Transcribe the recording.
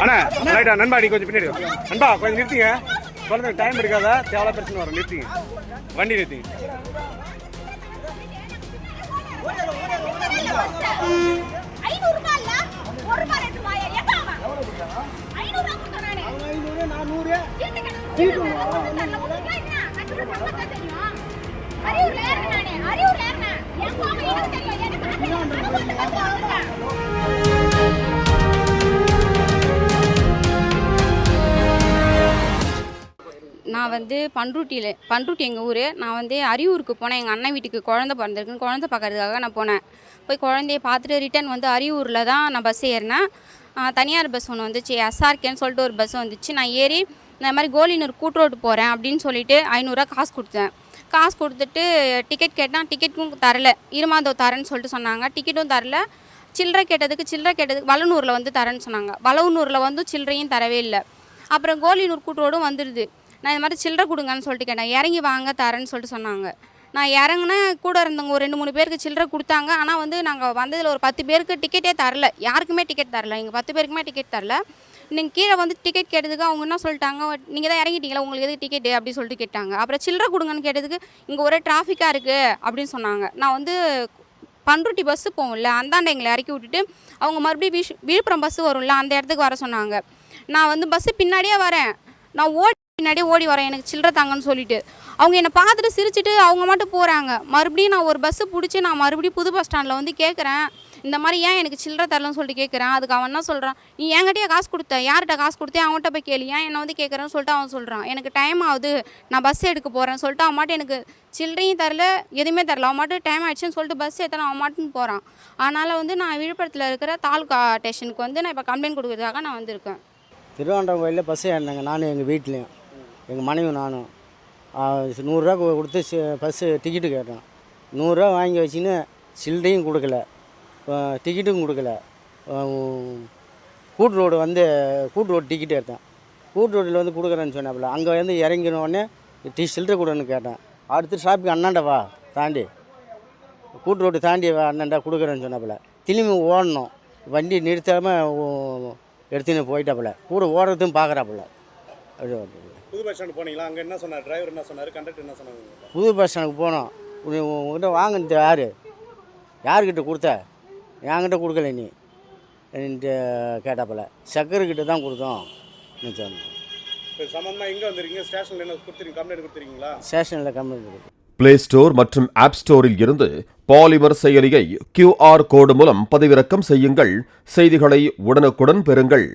அண்ணா ரைட்டா நண்பா நீ கொஞ்சம் பின்னாடி நண்பா கொஞ்சம் நிறுத்திங்க குழந்தை டைம் இருக்காதா தேவையான பிரச்சனை வரும் நிறுத்திங்க வண்டி நிறுத்திங்க நான் வந்து பண்ருட்டி எங்கள் ஊர். நான் வந்து அரியூருக்கு போனேன். எங்கள் அண்ணன் வீட்டுக்கு குழந்தை பிறந்திருக்குன்னு குழந்தை பார்க்கறதுக்காக நான் போனேன். போய் குழந்தைய பார்த்துட்டு ரிட்டன் வந்து அரியூரில் தான் நான் பஸ் ஏறினேன். தனியார் பஸ் ஒன்று வந்துச்சு, எஸ்ஆர்கேன்னு சொல்லிட்டு ஒரு பஸ் வந்துச்சு. நான் ஏறி இந்த மாதிரி கோலினூர் கூட்ரோடு போகிறேன் அப்படின்னு சொல்லிட்டு 500 காசு கொடுத்தேன். காசு கொடுத்துட்டு டிக்கெட் கேட்டால் டிக்கெட்டுக்கும் தரல. இருமாதோ தரேன்னு சொல்லிட்டு சொன்னாங்க. டிக்கெட்டும் தரல. சில்லறை கேட்டதுக்கு வளனூரில் வந்து தரேன்னு சொன்னாங்க. வளனூரில் வந்து சில்லறையும் தரவே இல்லை. அப்புறம் கோலினூர் கூட்ரோடும் வந்துடுது. நான் இந்த மாதிரி சில்லறை கொடுங்கன்னு சொல்லிட்டு கேட்டேன். இறங்கி வாங்க தரேன்னு சொல்லிட்டு சொன்னாங்க. நான் இறங்குனேன். கூட இருந்தவங்க ஒரு 2-3 பேருக்கு சில்லறை கொடுத்தாங்க. ஆனால் வந்து நாங்கள் வந்ததில் ஒரு 10 பேருக்கு டிக்கெட்டே தரல. யாருக்குமே டிக்கெட் தரல. எங்கள் 10 பேருக்குமே டிக்கெட் தரல. நீங்கள் கீழே வந்து டிக்கெட் கேட்டதுக்கு அவங்க என்ன சொல்லிட்டாங்க, நீங்கள் தான் இறங்கிட்டீங்களா, உங்களுக்கு எதுக்கு டிக்கெட்டு அப்படின்னு சொல்லிட்டு கேட்டாங்க. அப்புறம் சில்லறை கொடுங்கன்னு கேட்டதுக்கு இங்கே ஒரே டிராஃபிக்காக இருக்குது அப்படின்னு சொன்னாங்க. நான் வந்து பண்ருட்டி பஸ்ஸு போகும்ல அந்தாண்ட எங்களை இறக்கி விட்டுட்டு அவங்க மறுபடியும் விழுப்புரம் பஸ்ஸு வரும்ல அந்த இடத்துக்கு வர சொன்னாங்க. நான் வந்து பஸ்ஸு பின்னாடியே வரேன். நான் பின்னாடியே ஓடி வரேன் எனக்கு சில்லறை தாங்கன்னு சொல்லிட்டு. அவங்க என்னை பார்த்துட்டு சிரிச்சுட்டு அவங்க மட்டும் போகிறாங்க. மறுபடியும் நான் ஒரு பஸ்ஸு பிடிச்சி நான் மறுபடியும் புது பஸ் ஸ்டாண்டில் வந்து கேட்குறேன், இந்த மாதிரி ஏன் எனக்கு சில்லறை தரலன்னு சொல்லிட்டு கேட்குறேன். அதுக்கு அவன் என்ன சொல்கிறான், நீ என்கிட்டயே காசு கொடுத்த, யார்கிட்ட காசு கொடுத்தேன் அவன்கிட்ட போய் கேளு, ஏன் என்னை வந்து கேட்குறேன்னு சொல்லிட்டு அவன் சொல்கிறான். எனக்கு டைம் ஆகுது, நான் பஸ் எடுக்க போகிறேன்னு சொல்லிட்டு அவன் மாட்டு எனக்கு சில்லறையும் தரல, எதுவுமே தரல. அவன் மாட்டு டைம் ஆகிடுச்சின்னு சொல்லிட்டு பஸ் ஏற்றலாம் அவன் மாட்டுன்னு போகிறான். அதனால் வந்து நான் விழுப்புரத்தில் இருக்கிற தாலுக்கா ஸ்டேஷனுக்கு வந்து நான் இப்போ கம்ப்ளைண்ட் கொடுக்குறதுக்காக நான் வந்திருக்கேன். திருவாண்டம் கோயிலில் பஸ்ஸு ஏறினாங்க. நானும் எங்கள் வீட்லேயும் எங்கள் மனைவி நானும் 100 ரூபா கொடுத்து பஸ்ஸு டிக்கெட்டு கேட்டேன். 100 ரூபா வாங்கி வச்சுன்னு சில்லறையும் கொடுக்கல, டிக்கெட்டும் கொடுக்கல. கூட்டு ரோடு டிக்கெட் எடுத்தேன். கூட்டு ரோட்டில் வந்து கொடுக்குறேன்னு சொன்னாப்புல. அங்கே வந்து இறங்கினோடனே சில்லறை கொடுன்னு கேட்டேன். அடுத்து டிராஃபிக் அண்ணாண்டவா தாண்டி கூட்டு ரோடு தாண்டி அண்ணாண்டா கொடுக்குறேன்னு சொன்னாப்புல. திரும்பி ஓடணும், வண்டி நிறுத்தாமல் எடுத்துன்னு போயிட்டாப்புல. கூட ஓடுறதும் பார்க்குறாப்புல. புது பஸ் ஸ்டாண்டு போனீங்களா? அங்கே என்ன சொன்னார் டிரைவர், என்ன சொன்னார், கண்டக்டர் என்ன சொன்னாங்க? புது பஸ் ஸ்டாண்டுக்கு போனோம். உங்கள்கிட்ட வாங்கினது யாருக்கிட்ட கொடுத்த? என்கிட்ட கொடுக்கல நீ கேட்டாப்புல. சக்கரைக்கிட்ட தான் கொடுத்தோம் சொன்னோம். இப்போ சம்பந்தமாக எங்கே வந்துருக்கீங்க? ஸ்டேஷனில் என்ன கொடுத்துருங்க, கம்ப்ளைண்ட் கொடுத்துருக்கீங்களா? ஸ்டேஷனில் கம்ப்ளைண்ட் கொடுத்து பிளே ஸ்டோர் மற்றும் ஆப் ஸ்டோரில் இருந்து பாலிமர் செயலியை QR கோடு மூலம் பதிவிறக்கம் செய்யுங்கள். செய்திகளை உடனுக்குடன் பெறுங்கள்.